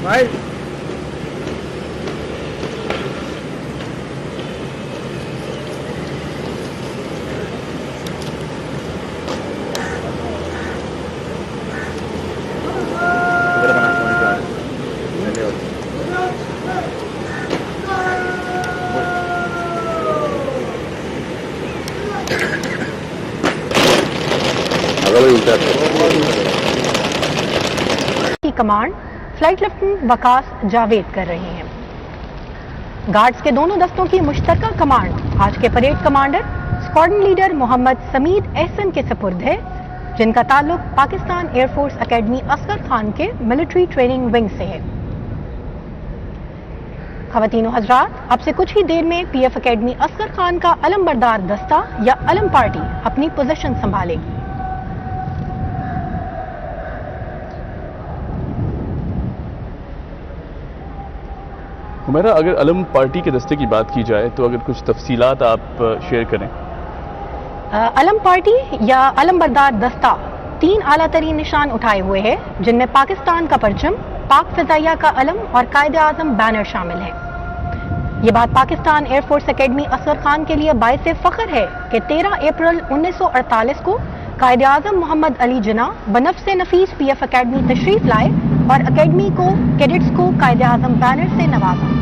भाई की command flight lieutenant Waqas Javed कर रहे हैं। गार्ड्स के दोनों दस्तों की मुश्तरका कमांड आज के parade commander squadron leader Mohammad Samid Ehsan के सपुर्द है, जिनका ताल्लुक पाकिस्तान एयरफोर्स एकेडमी असगर खान के मिलिट्री ट्रेनिंग विंग से है। ख़वातीन और हज़रात, अब से कुछ ही देर में पीएफ एकेडमी असगर खान का अलम बरदार दस्ता या अलम पार्टी अपनी पोजीशन संभालेगी। हुमैरा, अगर अलम पार्टी के दस्ते की बात की जाए तो अगर कुछ तफसीलात आप शेयर करें। अलम पार्टी या अलम बरदार दस्ता 3 आला तरीन निशान उठाए हुए है, जिनमें पाकिस्तान का परचम, पाक फ़िज़ाइया का अलम और कायदे आज़म बैनर शामिल है। ये बात पाकिस्तान एयरफोर्स एकेडमी असगर खान के लिए बाइस फ़ख्र है कि 13 अप्रैल 1948 को कायदे आज़म मोहम्मद अली जिन्ना बनफ्से नफीस पीएफ एकेडमी तशरीफ लाए और एकेडमी को कैडेट्स को कायदे आज़म बैनर से नवाजा।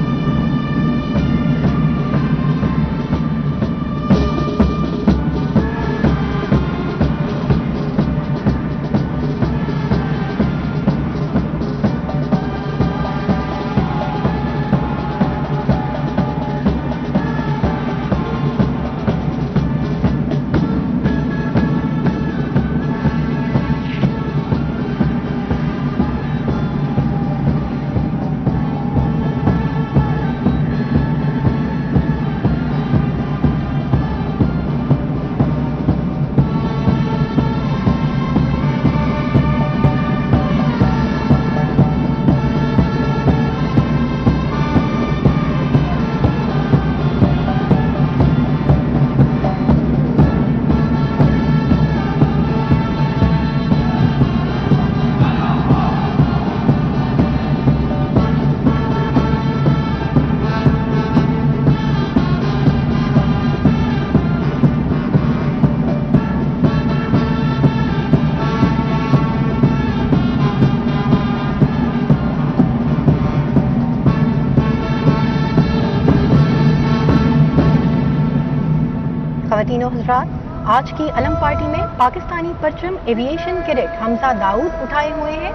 ख़वातीन और हज़रात, आज की अलम पार्टी में पाकिस्तानी परचम एविएशन कैडेट हमजा दाऊद उठाए हुए हैं।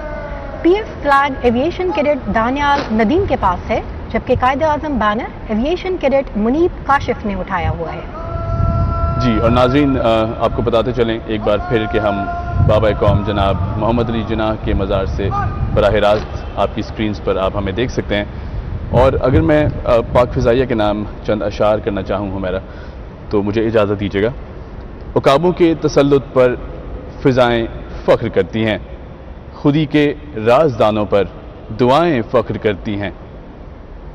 PF flag aviation cadet Daniyal Nadeem के पास है, जबकि Quaid-e Azam banner aviation cadet Munib Kashif ने उठाया हुआ है। जी, और नाज़रीन, आपको बताते चलें एक बार फिर कि हम बाबा कौम जनाब मोहम्मद अली जिन्ना के मज़ार से बराह रास्त आपकी स्क्रीन्स पर आप हमें देख सकते हैं। और अगर मैं पाक फ़िज़ाइया के नाम चंद अशार करना चाहूँ हुमैरा, तो मुझे इजाज़त दीजिएगा। उकाबों के तसल्लुत पर फ़िज़ाएँ फ़ख्र करती हैं, खुदी के राजदानों पर दुआएं फ़ख्र करती हैं।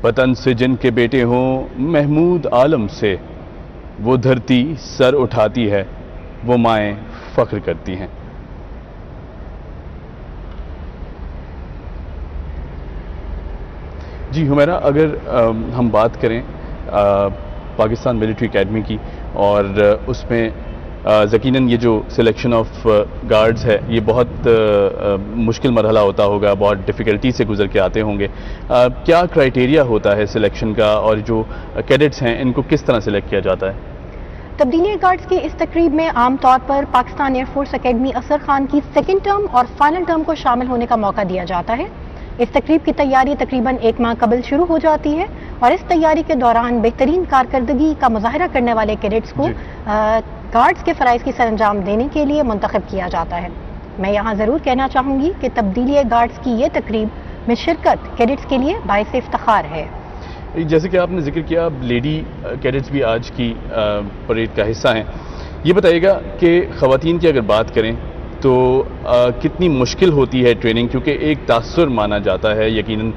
वतन से जिनके बेटे हों महमूद आलम से, वो धरती सर उठाती है, वो माएँ फ़ख्र करती हैं। जी हुमैरा, अगर हम बात करें पाकिस्तान मिलिट्री एकेडमी की, और उसमें यकीनन ये जो सिलेक्शन ऑफ गार्ड्स है, ये बहुत मुश्किल मरहला होता होगा, बहुत डिफ़िकल्टी से गुजर के आते होंगे। क्या क्राइटेरिया होता है सिलेक्शन का, और जो कैडेट्स हैं इनको किस तरह सिलेक्ट किया जाता है? तब्दीली गार्ड्स की इस तकरीब में आम तौर पर पाकिस्तान एयरफोर्स एकेडमी असगर खान की सेकेंड टर्म और फाइनल टर्म को शामिल होने का मौका दिया जाता है। इस तकरीब की तैयारी तकरीबन 1 माह कबल शुरू हो जाती है और इस तैयारी के दौरान बेहतरीन कारकर्दगी का मुजाहरा करने वाले कैडेट्स को गार्ड्स के फ़राइज़ की सरअंजाम देने के लिए मुंतखब किया जाता है। मैं यहाँ ज़रूर कहना चाहूँगी कि तब्दीली गार्ड्स की ये तकरीब में शिरकत कैडेट्स के लिए बाइस इफ्तिखार है। जैसे कि आपने जिक्र किया, लेडी कैडेट्स भी आज की परेड का हिस्सा हैं। ये बताइएगा कि ख़वातीन की अगर बात करें तो कितनी मुश्किल होती है ट्रेनिंग, क्योंकि एक तासुर माना जाता है यकीनन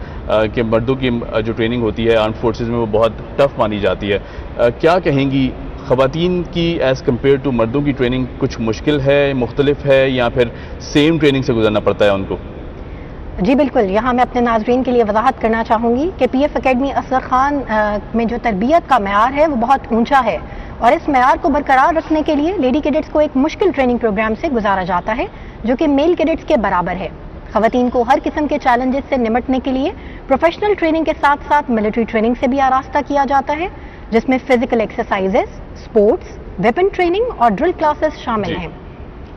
कि मर्दों की जो ट्रेनिंग होती है आर्म्ड फोर्सेस में वो बहुत टफ मानी जाती है। क्या कहेंगी, ख़वातीन की एज़ कम्पेयर टू मर्दों की ट्रेनिंग कुछ मुश्किल है, मुख्तलिफ है, या फिर सेम ट्रेनिंग से गुजरना पड़ता है उनको? जी बिल्कुल, यहाँ मैं अपने नाजरीन के लिए वजाहत करना चाहूँगी कि पीएफ एकेडमी असगर खान में जो तरबियत का मेयार है वो बहुत ऊंचा है, और इस मेयार को बरकरार रखने के लिए लेडी कैडेट्स को एक मुश्किल ट्रेनिंग प्रोग्राम से गुजारा जाता है जो कि मेल कैडेट्स के बराबर है। खवातीन को हर किस्म के चैलेंजेस से निपटने के लिए प्रोफेशनल ट्रेनिंग के साथ साथ मिलिट्री ट्रेनिंग से भी आरास्ता किया जाता है, जिसमें physical exercises, sports, weapon training और ड्रिल क्लासेस शामिल हैं।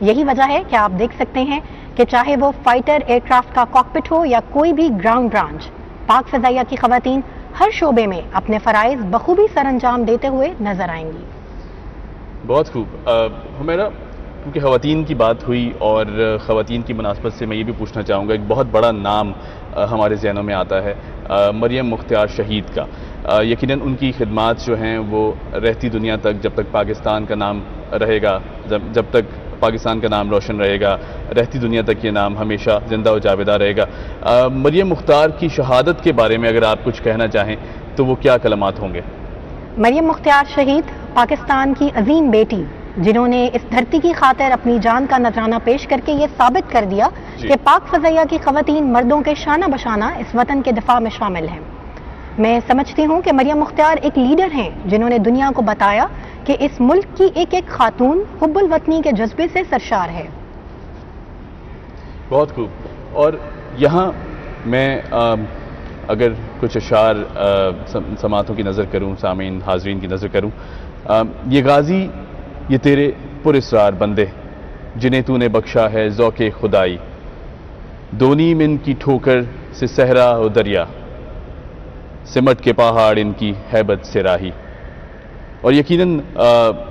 यही वजह है कि आप देख सकते हैं कि चाहे वो फाइटर एयरक्राफ्ट का कॉकपिट हो या कोई भी ग्राउंड ब्रांच, पाक फ़ज़ाइया की खवातीन हर शोबे में अपने फ़राइज़ बखूबी सरअंजाम देते हुए नजर आएंगी। बहुत खूब। हुमैरा, क्योंकि खवातीन की बात हुई और खवातीन की मुनासबत से मैं ये भी पूछना चाहूँगा, एक बहुत बड़ा नाम हमारे जहनों में आता है मरियम मुख्तियार शहीद का। यकीनन उनकी खिदमात जो हैं वो रहती दुनिया तक, जब तक पाकिस्तान का नाम रहेगा, जब तक पाकिस्तान का नाम रोशन रहेगा, रहती दुनिया तक ये नाम हमेशा जिंदा और जावेदा रहेगा। मरियम मुख्तार की शहादत के बारे में अगर आप कुछ कहना चाहें तो वो क्या कलमात होंगे? मरियम मुख्तियार शहीद पाकिस्तान की अजीम बेटी, जिन्होंने इस धरती की खातिर अपनी जान का नजराना पेश करके ये साबित कर दिया कि पाक फ़ज़ाइया की खवातीन मर्दों के शाना बशाना इस वतन के दिफा में शामिल हैं। मैं समझती हूँ कि मरियम मुख्तियार एक लीडर हैं जिन्होंने दुनिया को बताया कि इस मुल्क की एक एक खातून हुब्बुल वतनी के जज्बे से सरशार है। बहुत खूब। और यहाँ मैं अगर कुछ अशार समातों की नज़र करूँ, सामीन हाजरीन की नज़र करूँ, ये गाजी, ये तेरे पुरस्रार बंदे जिन्हें तूने बख्शा है ज़ौक़े खुदाई, दोनी मिन की ठोकर से सहरा और दरिया, सिमट के पहाड़ इनकी हैबत से राही। और यकीनन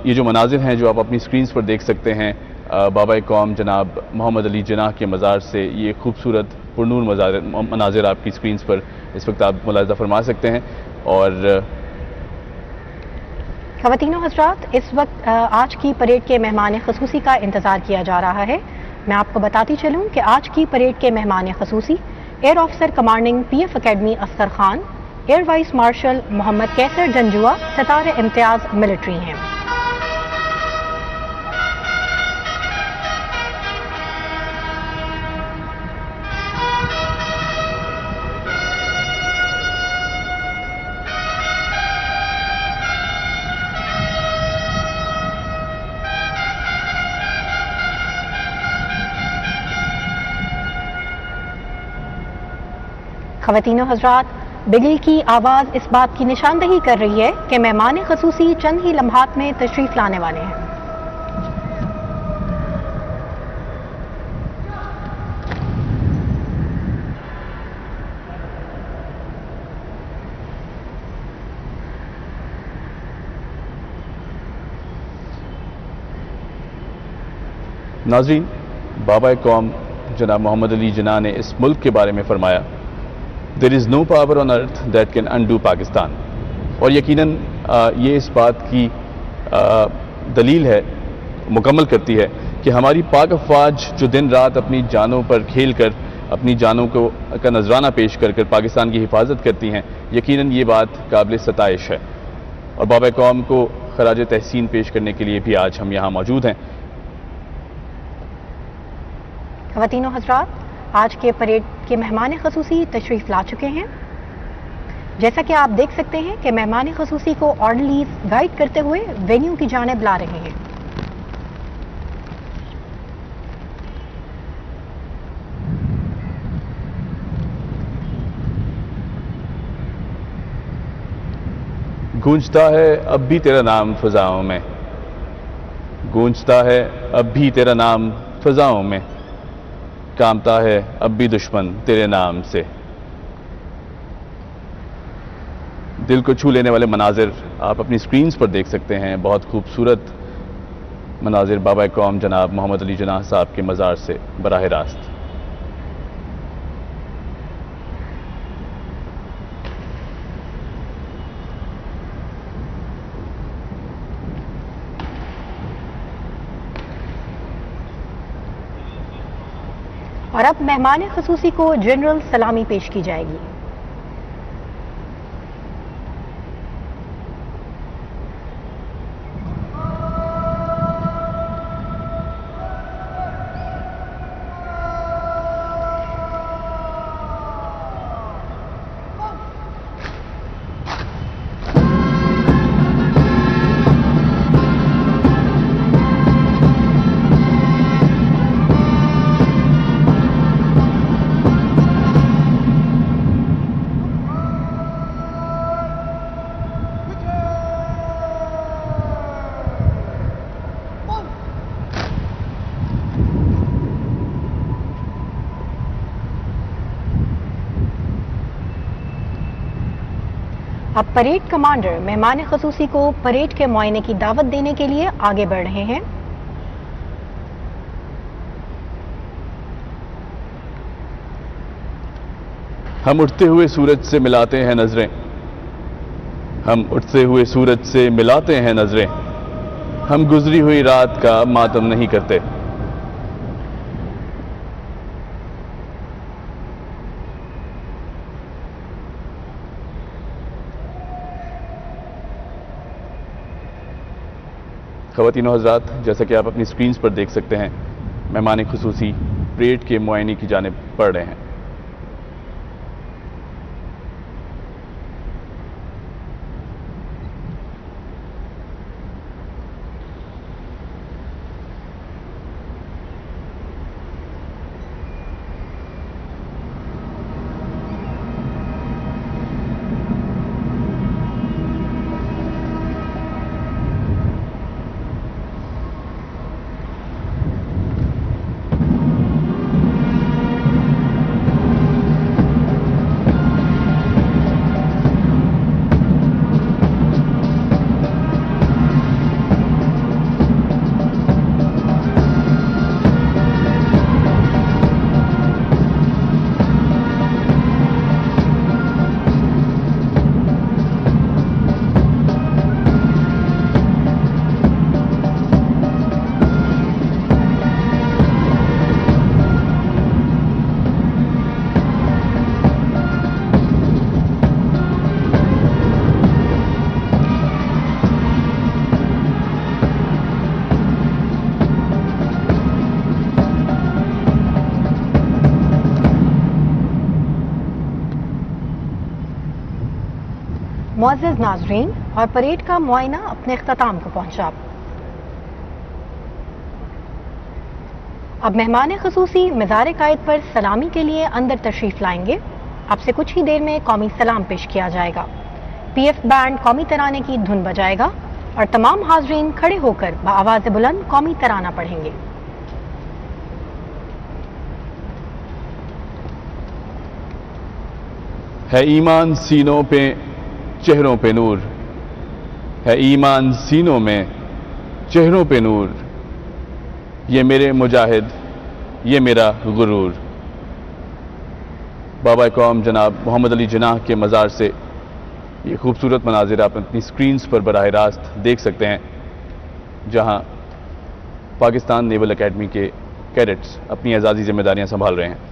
ये जो मनाजिर हैं जो आप अपनी स्क्रीन्स पर देख सकते हैं, बाबा कौम जनाब मोहम्मद अली जिनाह के मज़ार से ये खूबसूरत पुरनूर मनाजिर आपकी स्क्रीन्स पर इस वक्त आप मुलाहिज़ा फरमा सकते हैं। और ख़वातीनो हज़रात, इस वक्त आज की परेड के मेहमान ख़ुसूसी का इंतज़ार किया जा रहा है। मैं आपको बताती चलूँ कि आज की परेड के मेहमान ख़ुसूसी air officer commanding PF academy Asghar Khan, air vice marshal Mohammad Qaiser Janjua, Sitara-e Imtiaz military हैं। ख़वातीनो हज़रात, बिगल की आवाज़ इस बात की निशानदही कर रही है कि मेहमान ख़ुसूसी चंद ही लम्हात में तशरीफ़ लाने वाले हैं। नाज़रीन, बाबा कौम जनाब मोहम्मद अली जिन्ना ने इस मुल्क के बारे में फरमाया, there is no power on earth that can undo Pakistan. और यकीनन ये इस बात की दलील है, मुकम्मल करती है कि हमारी पाक अफवाज जो दिन रात अपनी जानों पर खेल कर, अपनी जानों का नजराना पेश कर कर पाकिस्तान की हिफाजत करती हैं, यकीनन ये बात काबिल सताइश है। और बाबा कौम को खराज तहसीन पेश करने के लिए भी आज हम यहाँ मौजूद हैं। ख़वातीनो हज़रात, आज के परेड के मेहमान ख़ुसूसी तशरीफ़ ला चुके हैं। जैसा कि आप देख सकते हैं कि मेहमान ख़ुसूसी को ऑर्डरलीज गाइड करते हुए वेन्यू की जानिब ला रहे हैं। गूंजता है अब भी तेरा नाम फ़ज़ाओं में, गूंजता है अब भी तेरा नाम फ़ज़ाओं में, कांपता है अब भी दुश्मन तेरे नाम से। दिल को छू लेने वाले मनाजिर आप अपनी स्क्रीन्स पर देख सकते हैं। बहुत खूबसूरत मनाजिर बाबा कौम जनाब मोहम्मद अली जिन्ना साहब के मज़ार से बराह रास्त। और अब मेहमान ख़ुसूसी को जनरल सलामी पेश की जाएगी। अब परेड कमांडर मेहमान खसूसी को परेड के मुआयने की दावत देने के लिए आगे बढ़ रहे हैं। हम उठते हुए सूरज से मिलाते हैं नजरें, हम उठते हुए सूरज से मिलाते हैं नजरें, हम गुजरी हुई रात का मातम नहीं करते। ख़वातीनो हज़रात, जैसा कि आप अपनी स्क्रीन्स पर देख सकते हैं, मेहमान खुसूसी परेड के मुआयने की जानिब बढ़ रहे हैं। मुअज़्ज़िज़ नाज़रीन, और परेड का मुआयना अपने इख्तिताम को पहुंचा। अब मेहमान खसूसी मज़ार कायद पर सलामी के लिए अंदर तशरीफ लाएंगे। अब से कुछ ही देर में कौमी सलाम पेश किया जाएगा। PF बैंड कौमी तराने की धुन बजाएगा और तमाम हाजरीन खड़े होकर बाआवाज़ बुलंद कौमी तराना पढ़ेंगे। है ईमान सीनों पे, चेहरों पे नूर, है ईमान सीनों में, चेहरों पे नूर, ये मेरे मुजाहिद, ये मेरा गुरूर। बाबा कौम जनाब मोहम्मद अली जिनाह के मज़ार से ये खूबसूरत मनाजिर आप अपनी स्क्रीन्स पर बराह रास्त देख सकते हैं, जहां पाकिस्तान नेवल एकेडमी के कैडेट्स अपनी एजाज़ी जिम्मेदारियां संभाल रहे हैं।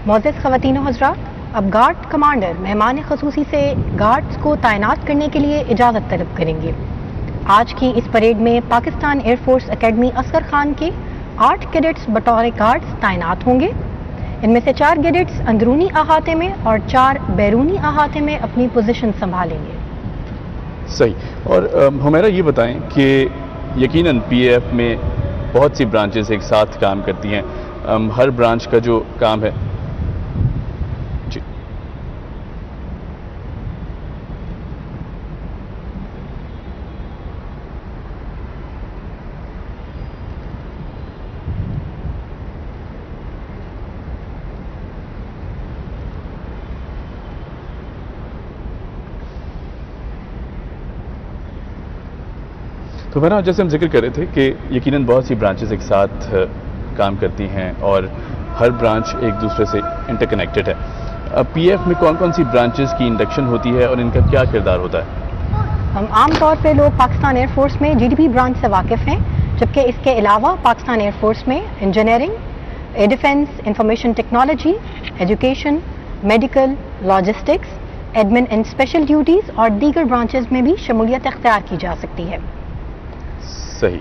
मुअज़्ज़िज़ ख़वातीनो हज़रात, अब गार्ड कमांडर मेहमान खसूसी से गार्ड्स को तैनात करने के लिए इजाज़त तलब करेंगे। आज की इस परेड में पाकिस्तान एयरफोर्स एकेडमी असगर खान के 8 कैडेट्स बतौर गार्ड्स तैनात होंगे। इनमें से 4 कैडेट्स अंदरूनी अहाते में और 4 बैरूनी अहाते में अपनी पोजीशन संभालेंगे। सही। और हुमैरा ये बताएं कि यकीनन पीएएफ में बहुत सी ब्रांचेस एक साथ काम करती हैं, हर ब्रांच का जो काम है जी तो मेरा जैसे हम जिक्र कर रहे थे कि यकीनन बहुत सी ब्रांचेस एक साथ काम करती हैं और हर ब्रांच एक दूसरे से इंटरकनेक्टेड है। अब पीएएफ में कौन कौन सी ब्रांचेस की इंडक्शन होती है और इनका क्या किरदार होता है? हम आमतौर पे लोग पाकिस्तान एयरफोर्स में जीडीपी ब्रांच से वाकिफ हैं, जबकि इसके अलावा पाकिस्तान एयरफोर्स में engineering, air defence, information technology, education, medical, logistics, admin and special duties और दीगर ब्रांचेस में भी शमूलियत इख्तियार की जा सकती है। सही।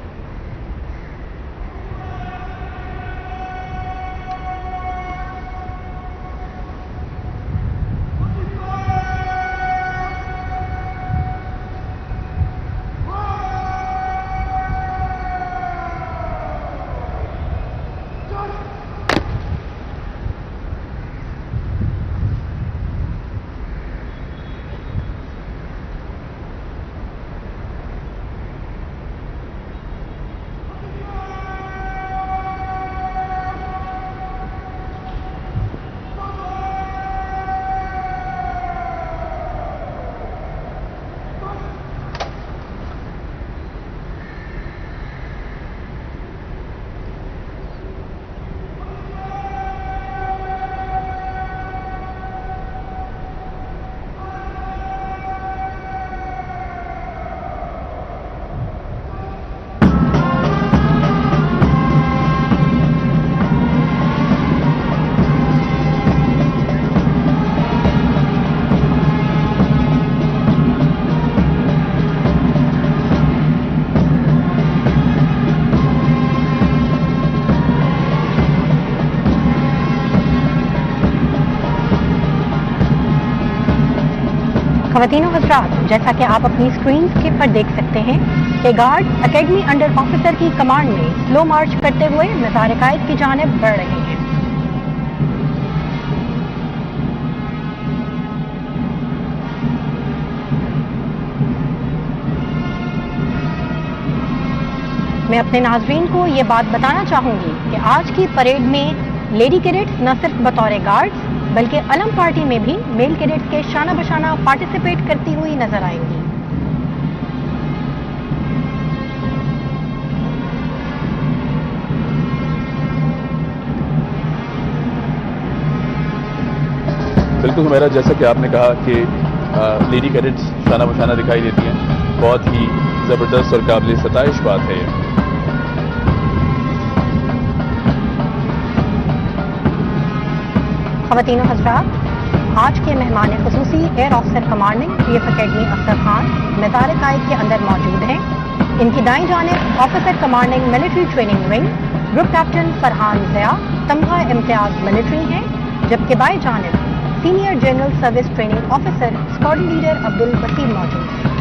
ख़वातीन और हज़रात, जैसा कि आप अपनी स्क्रीन के पर देख सकते हैं कि गार्ड एकेडमी अंडर ऑफिसर की कमांड में स्लो मार्च करते हुए मज़ार कायद की जानिब बढ़ रहे हैं। मैं अपने नाजरीन को ये बात बताना चाहूंगी कि आज की परेड में लेडी कैडेट्स न सिर्फ बतौर गार्ड्स बल्कि अलम पार्टी में भी मेल कैडेट्स के शाना बशाना पार्टिसिपेट करती हुई नजर आएंगी। बिल्कुल मेरा, जैसा कि आपने कहा कि लेडी कैडेट्स शाना बशाना दिखाई देती हैं, बहुत ही ज़बरदस्त और काबिल सताइश बात है ये। ख़वातीन और हज़रात, आज के मेहमान ख़ुसूसी air officer commanding PF academy Akhtar Khan मज़ार कायद के अंदर मौजूद हैं। इनकी दाईं जानिब officer commanding military training wing group captain Farhan Zia Tamgha Imtiaz military हैं, जबकि बाएं जानिब senior general service training officer squadron leader Abdul Waseem मौजूद हैं।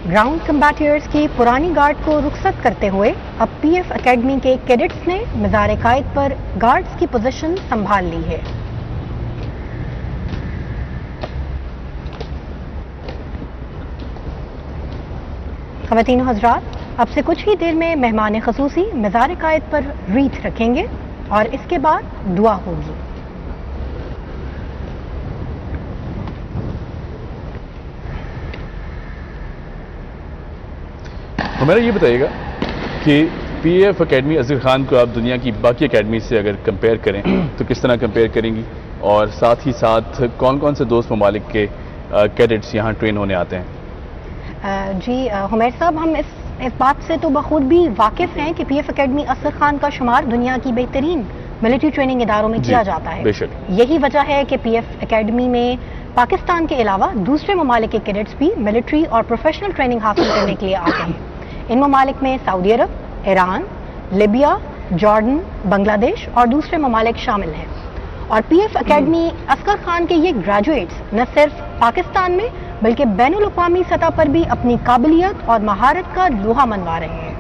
ग्राउंड कम्बैटियर्स की पुरानी गार्ड को रुखसत करते हुए अब पीएफ एकेडमी के कैडेट्स ने मज़ार कायद पर गार्ड्स की पोजीशन संभाल ली है। ख़वातीन हज़रात, अब से कुछ ही देर में मेहमान ख़ुसूसी मज़ार कायद पर रीत रखेंगे और इसके बाद दुआ होगी। हमारा ये बताइएगा कि पीएफ एकेडमी अज़ीर खान को आप दुनिया की बाकी एकेडमी से अगर कंपेयर करें तो किस तरह कंपेयर करेंगी, और साथ ही साथ कौन कौन से दोस्त ममालिक के कैडेट्स यहाँ ट्रेन होने आते हैं? जी हुमैर साहब, हम इस बात से तो बखूद भी वाकिफ हैं कि पीएफ एकेडमी असर खान का शुमार दुनिया की बेहतरीन मिलिट्री ट्रेनिंग इदारों में किया जाता है। बेशक। यही वजह है कि पीएफ एकेडमी में पाकिस्तान के अलावा दूसरे ममालिक के कैडेट्स भी मिलिट्री और प्रोफेशनल ट्रेनिंग हासिल करने के लिए आते हैं। इन ममालिक में सऊदी अरब, ईरान, लिबिया, जॉर्डन, बांग्लादेश और दूसरे ममालिक शामिल हैं। और पीएफ एकेडमी असगर खान के ये ग्रेजुएट्स न सिर्फ पाकिस्तान में बल्कि बैनुल अक़वामी सतह पर भी अपनी काबिलियत और महारत का लोहा मनवा रहे हैं।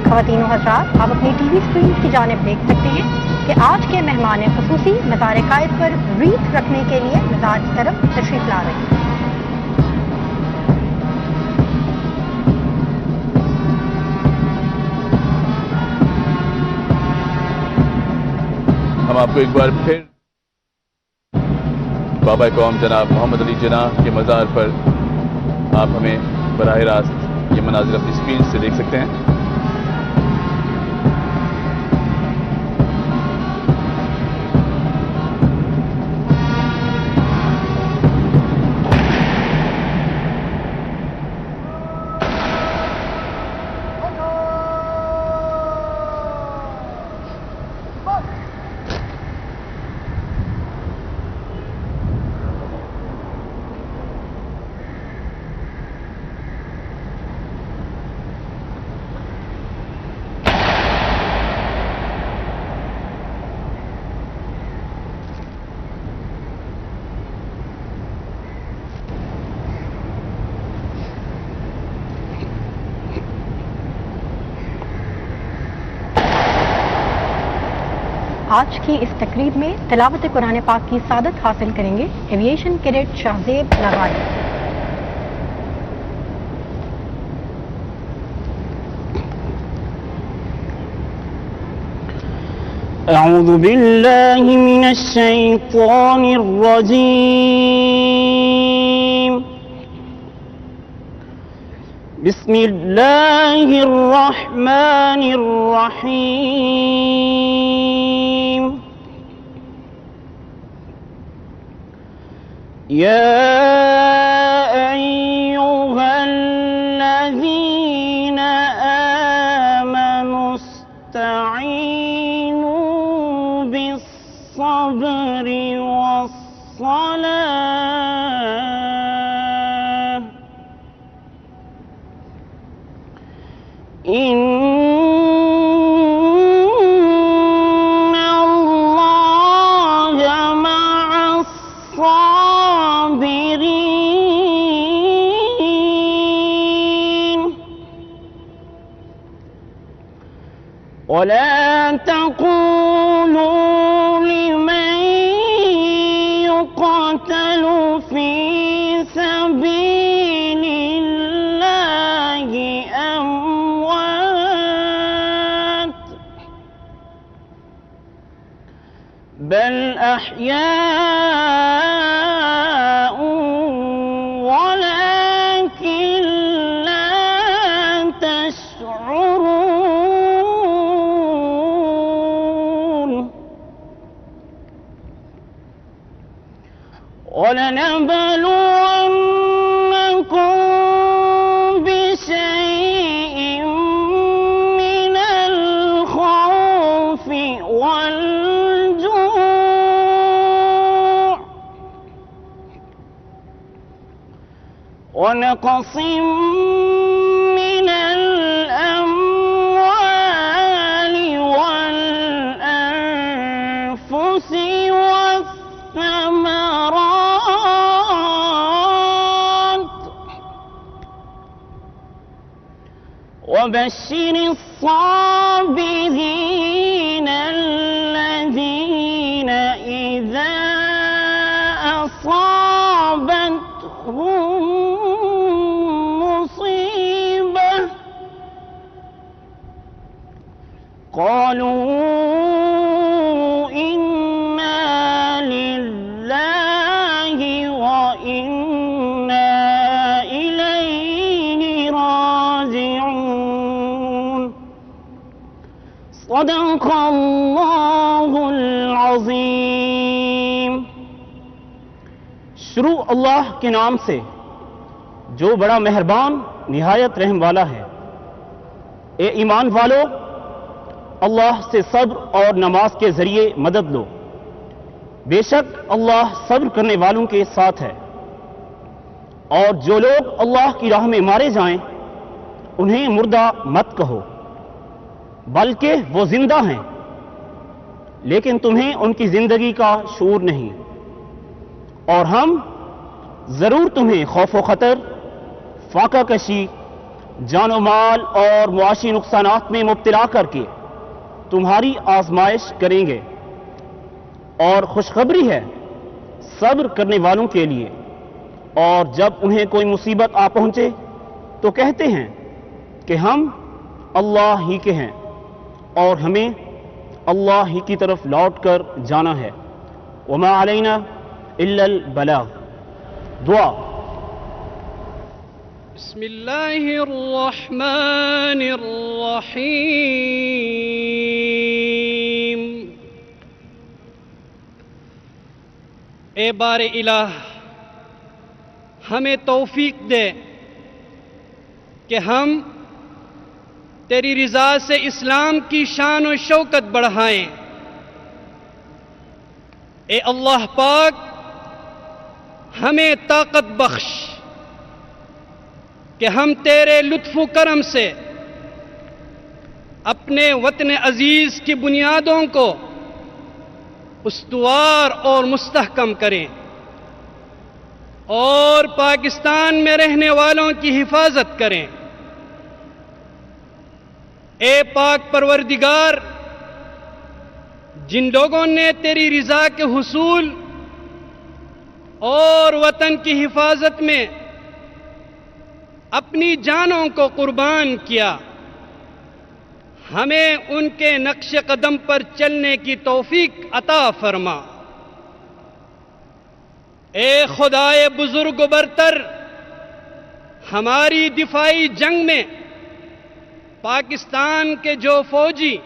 ख़वातीन और हज़रात, आप अपनी टीवी स्क्रीन की जानिब देख सकते हैं कि आज के मेहमान ख़ुसूसी मज़ार कायद पर रीत रखने के लिए मज़ार की तरफ तशरीफ़ ला रहे हैं। हम आपको एक बार फिर बाबा कौम जनाब मोहम्मद अली जिन्नाह के मज़ार पर आप हमें बराह रास्त ये मनाज़िर अपनी स्क्रीन से देख सकते हैं। आज की इस तकरीब में तिलावत कुरान पाक की सादत हासिल करेंगे एविएशन कैडेट शाहजेब लगाई। أعوذ بالله من الشيطان الرجيم بسم الله الرحمن الرحيم يا أيها الذين آمنوا استعينوا بالصبر والصلاة إن الله مع الصابرين ولا تقولوا لمن يقتل في سبيل الله أموات بل أحياء ولكن لا تشعرون ولنبلونكم ونقص من الأموال والأنفس والثمرات وبشر الصابرين الذين إذا أصابتهم مصيبة قالوا إنا لله وإنا إليه راجعون صدق الله العظيम। शुरू अल्लाह के नाम से जो बड़ा मेहरबान निहायत रहम वाला है। ए ईमान वालो, अल्लाह से सब्र और नमाज के जरिए मदद लो। बेशक अल्लाह सब्र करने वालों के साथ है। और जो लोग अल्लाह की राह में मारे जाएं, उन्हें मुर्दा मत कहो, बल्कि वो जिंदा हैं, लेकिन तुम्हें उनकी जिंदगी का शऊर नहीं। और हम जरूर तुम्हें खौफ व खतर, फाका कशी, जानो माल और मुआशी नुकसानात में मुब्तला करके तुम्हारी आजमाइश करेंगे। और खुशखबरी है सब्र करने वालों के लिए। और जब उन्हें कोई मुसीबत आ पहुंचे तो कहते हैं कि हम अल्लाह ही के हैं और हमें अल्लाह ही की तरफ लौट कर जाना है। वमा अलैना इल्लल बलाग। दुआ। बिस्मिल्लाहिर्रहमानिर्रहीम। ए बारे इलाह, हमें तौफीक दे कि हम तेरी रिजा से इस्लाम की शान और शौकत बढ़ाएं। ए अल्लाह पाक, हमें ताकत बख्श कि हम तेरे लुत्फ़ करम से अपने वतन अजीज की बुनियादों को उस्तवार और मुस्तहकम करें और पाकिस्तान में रहने वालों की हिफाजत करें। ए पाक परवरदिगार, जिन लोगों ने तेरी रिजा के हुसूल और वतन की हिफाजत में अपनी जानों को कुर्बान किया, हमें उनके नक्श कदम पर चलने की तौफीक अता फरमा। ए खुदाए बुजुर्ग बरतर, हमारी दिफाई जंग में पाकिस्तान के जो फौजी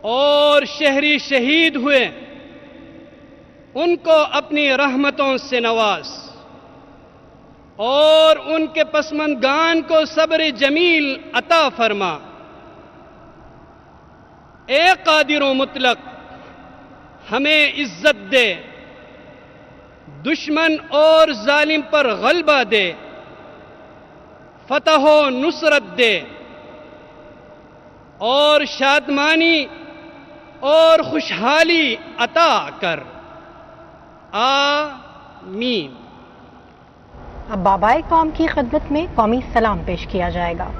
और शहरी शहीद हुए, उनको अपनी रहमतों से नवाज और उनके पसमंदगान को सब्र जमील अता फरमा। ए कादिर मुतलक, हमें इज्जत दे, दुश्मन और जालिम पर गलबा दे, फतह व नुसरत दे और शादमानी और खुशहाली अता कर। आमीन। अब बाबाए कौम की खिदमत में कौमी सलाम पेश किया जाएगा।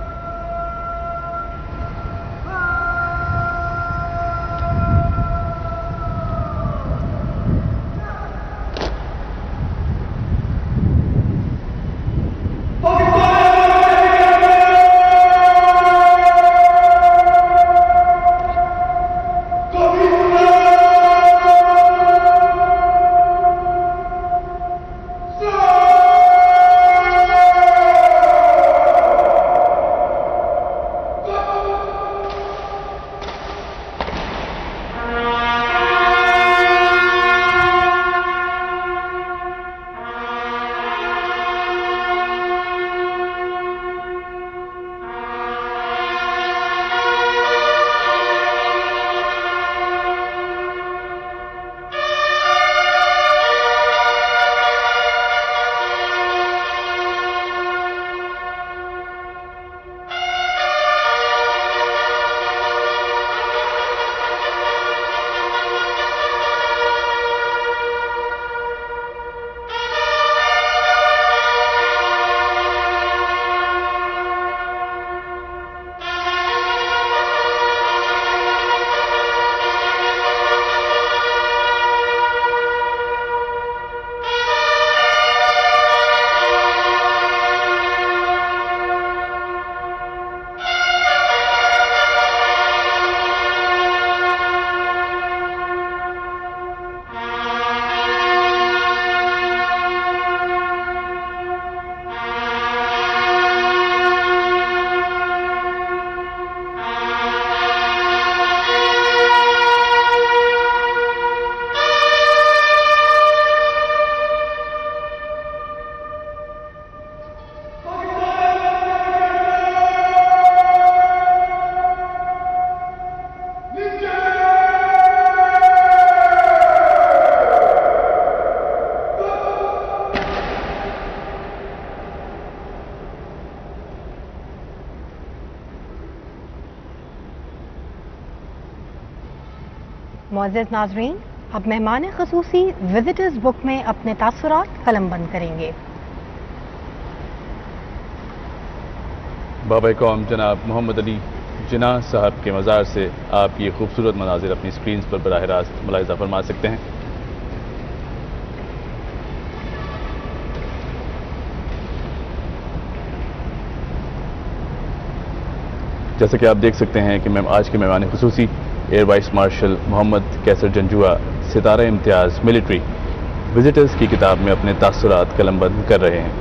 मुअज़्ज़ज़ नाज़रीन, अब मेहमान ख़ुसूसी विजिटर्स बुक में अपने तासुरात कलमबंद करेंगे। बाबा कौम जनाब मोहम्मद अली जिनाह साहब के मज़ार से आप ये खूबसूरत मनाजिर अपनी स्क्रीन पर बराह रास्त मुलाहिज़ा फरमा सकते हैं। जैसे कि आप देख सकते हैं कि आज के मेहमान ख़ुसूसी air vice marshal Mohammad Qaiser Janjua सितारा इम्तियाज़ मिलिट्री विजिटर्स की किताब में अपने तासुरात कलमबंद कर रहे हैं।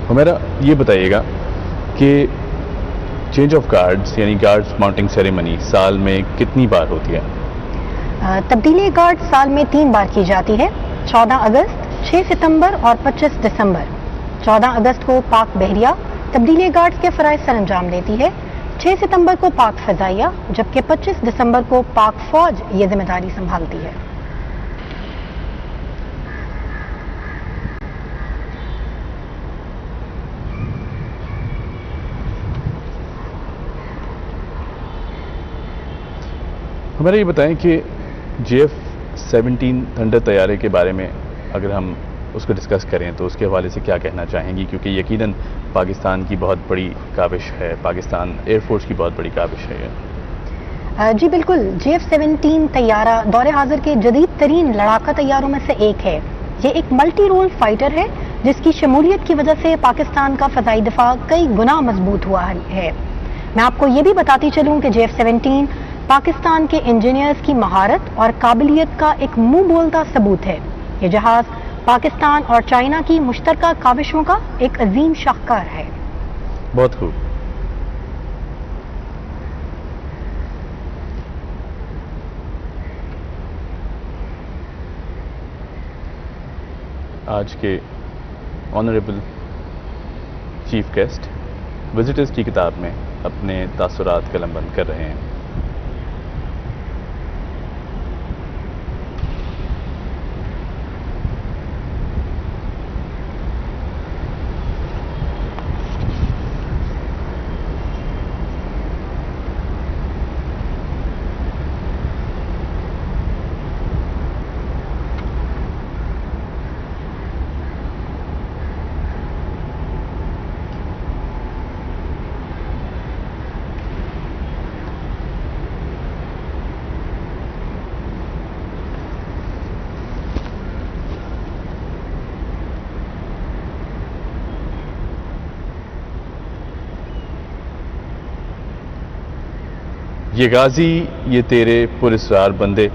हमारा ये बताइएगा कि चेंज ऑफ गार्ड्स यानी गार्ड्स माउंटिंग सेरेमनी साल में कितनी बार होती है? तब्दीली गार्ड साल में 3 बार की जाती है, 14 अगस्त, 6 सितंबर और 25 दिसंबर। 14 अगस्त को पाक बहरिया तब्दीली गार्ड्स के फ़राइज़ सर अंजाम देती है, 6 सितंबर को पाक फ़ज़ाइया, जबकि 25 दिसंबर को पाक फ़ौज ये जिम्मेदारी संभालती है। हमारा ये बताएं कि JF-17 थंडर तैयारे के बारे में अगर हम उसको डिस्कस करें तो उसके हवाले से क्या कहना चाहेंगी, क्योंकि यकीनन पाकिस्तान की बहुत बड़ी काविश है, पाकिस्तान एयरफोर्स की बहुत बड़ी काविश है ये। जी बिल्कुल, JF-17 तैयारा दौरे हाजिर के जदीद तरीन लड़ाका तैयारों में से एक है। ये एक मल्टी रोल फाइटर है जिसकी शमूलियत की वजह से पाकिस्तान का फ़ज़ाई दिफा कई गुना मजबूत हुआ है। मैं आपको ये भी बताती चलूँ कि JF-17 पाकिस्तान के इंजीनियर्स की महारत और काबिलियत का एक मुंह बोलता सबूत है। ये जहाज पाकिस्तान और चाइना की मुश्तरका काविशों का एक अजीम शाहकार है। बहुत खूब। आज के ऑनरेबल चीफ गेस्ट विजिटर्स की किताब में अपने तासुरात कलमबंद कर रहे हैं। ये गाजी ये तेरे पुरस्कार बंदे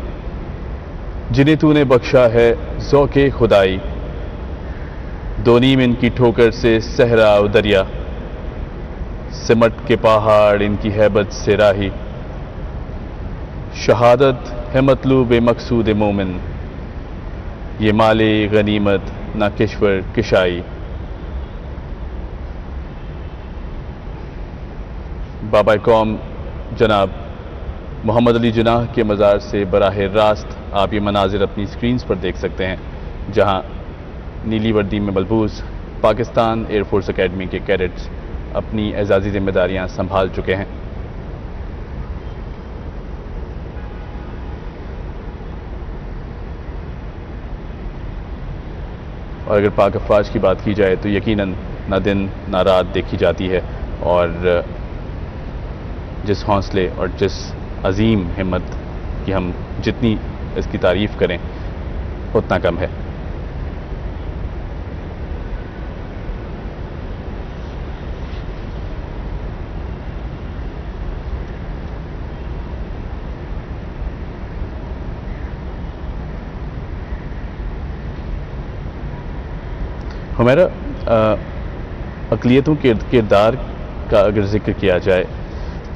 जिन्हें तूने बख्शा है ज़ौक़े खुदाई, दो नीम इनकी ठोकर से सहरा और दरिया, सिमट के पहाड़ इनकी हैबत से राही, शहादत है मतलूब मकसूद मोमिन, ये माले गनीमत ना किश्वर किशाई। बाबा कौम जनाब मोहम्मद अली जिनाह के मज़ार से बराह रास्त आप ये मनाजिर अपनी स्क्रीन्स पर देख सकते हैं, जहां नीली वर्दी में मलबूस पाकिस्तान एयरफोर्स एकेडमी के कैडेट्स अपनी एजाज़ी जिम्मेदारियां संभाल चुके हैं। और अगर पाक अफवाज की बात की जाए तो यकीनन ना दिन ना रात देखी जाती है, और जिस हौसले और जिस अजीम हिम्मत की हम जितनी इसकी तारीफ़ करें उतना कम है। हमारा अक़लियतों के किरदार का अगर जिक्र किया जाए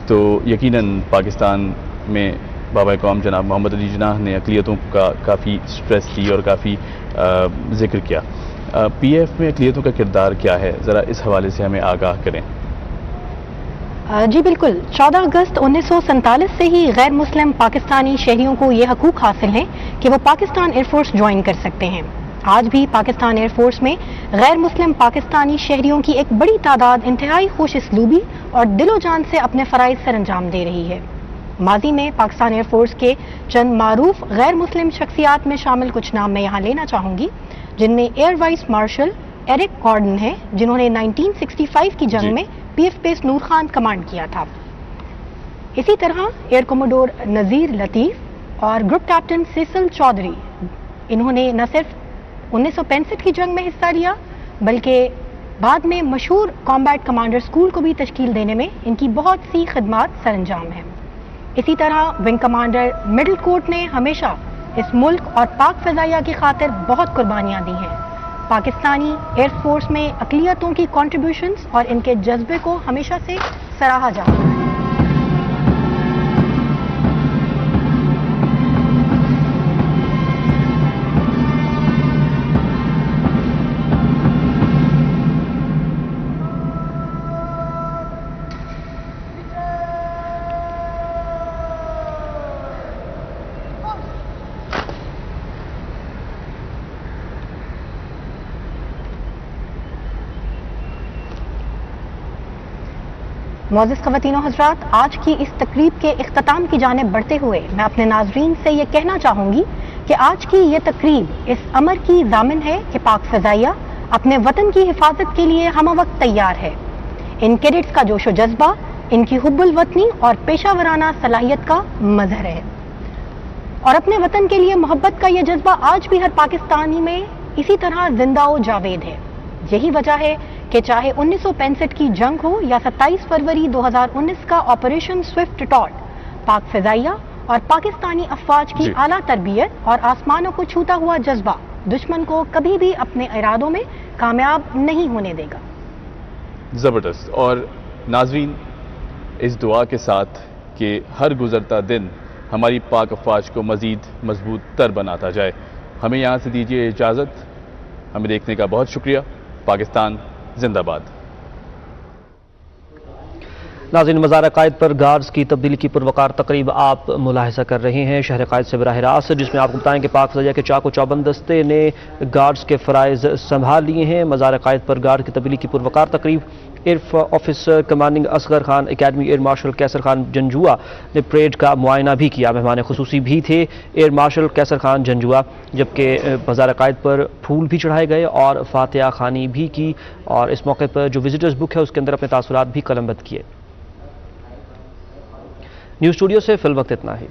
तो यकीनन पाकिस्तान में बाबा कौम जनाब मोहम्मद अली जिनाह ने अक़लियतों का काफ़ी स्ट्रेस दी और काफ़ी जिक्र किया। PF में अक़लियतों का किरदार क्या है, ज़रा इस हवाले से हमें आगाह करें। जी बिल्कुल, 14 अगस्त 1947 से ही गैर मुस्लिम पाकिस्तानी शहरियों को ये हकूक़ हासिल हैं कि वो पाकिस्तान एयरफोर्स ज्वाइन कर सकते हैं। आज भी पाकिस्तान एयरफोर्स में गैर मुस्लिम पाकिस्तानी शहरियों की एक बड़ी तादाद इंतहाई खुश इसलूबी और दिलो जान से अपने फ़राइज़ सर अंजाम दे रही है। माजी में पाकिस्तान एयरफोर्स के चंद मारूफ गैर मुस्लिम शख्सियात में शामिल कुछ नाम मैं यहाँ लेना चाहूंगी, जिनमें air vice marshal Eric Gordon है, जिन्होंने 1965 की जंग में PAF base Noor Khan command किया था। इसी तरह एयर कमोडोर नजीर लतीफ और ग्रुप कैप्टन सिसल चौधरी, इन्होंने न सिर्फ 1965 की जंग में हिस्सा लिया बल्कि बाद में मशहूर कॉम्बैट कमांडर स्कूल को भी तश्कील देने में इनकी बहुत सी खिदमात सरंजाम हैं। इसी तरह विंग कमांडर मिडिल कोर्ट ने हमेशा इस मुल्क और पाक फ़िज़ाइया की खातिर बहुत कुर्बानियां दी हैं। पाकिस्तानी एयरफोर्स में अक़लियतों की कॉन्ट्रीब्यूशंस और इनके जज्बे को हमेशा से सराहा जाता है। मोअज़्ज़िज़ ख़वातीन और हज़रात, आज की इस तकरीब के इख्तिताम की जानिब बढ़ते हुए मैं अपने नाज़रीन से ये कहना चाहूँगी कि आज की ये तकरीब इस अमर की ज़ामिन है कि पाक फ़िज़ाइया अपने वतन की हिफाजत के लिए हम वक्त तैयार है। इन कैडेट्स का जोश व जज्बा इनकी हुब्बुल वतनी और पेशावराना सलाहियत का मज़हर है और अपने वतन के लिए मोहब्बत का यह जज्बा आज भी हर पाकिस्तानी में इसी तरह जिंदा व जावेद है। यही वजह है कि चाहे 1965 की जंग हो या 27 फरवरी 2019 का ऑपरेशन स्विफ्ट टॉट, पाक फ़िज़ाइया और पाकिस्तानी अफ़वाज की आला तरबियत और आसमानों को छूता हुआ जज्बा दुश्मन को कभी भी अपने इरादों में कामयाब नहीं होने देगा। ज़बरदस्त। और नाज़रीन, इस दुआ के साथ कि हर गुज़रता दिन हमारी पाक अफ़वाज को मज़ीद मजबूत तर बनाता जाए, हमें यहाँ से दीजिए इजाज़त। हमें देखने का बहुत शुक्रिया। पाकिस्तान जिंदाबाद। नाज़रीन, मज़ार क़ायद पर गार्ड्स की तब्दीली की पुरवकार तकरीब आप मुलाहिज़ा कर रहे हैं शहर क़ायद से बराह रास्त, जिसमें आपको बताएं कि पाक फ़िज़ाइया के चाको चौबंद दस्ते ने गार्ड्स के फ़राइज़ संभाल लिए हैं। मज़ार क़ायद पर गार्ड की तब्दीली की पुरवकार तकरीब air officer commanding Asghar Khan academy air marshal Qaiser Khan Janjua ने परेड का मुआयना भी किया। मेहमान खुसूसी भी थे एयर मार्शल कैसर खान जंजुआ, जबकि मज़ार क़ायद पर फूल भी चढ़ाए गए और फातिहा खानी भी की और इस मौके पर जो विजिटर्स बुक है उसके अंदर अपने तासुरात भी कलमबंद किए। न्यूज़ स्टूडियो से फिल वक्त इतना ही।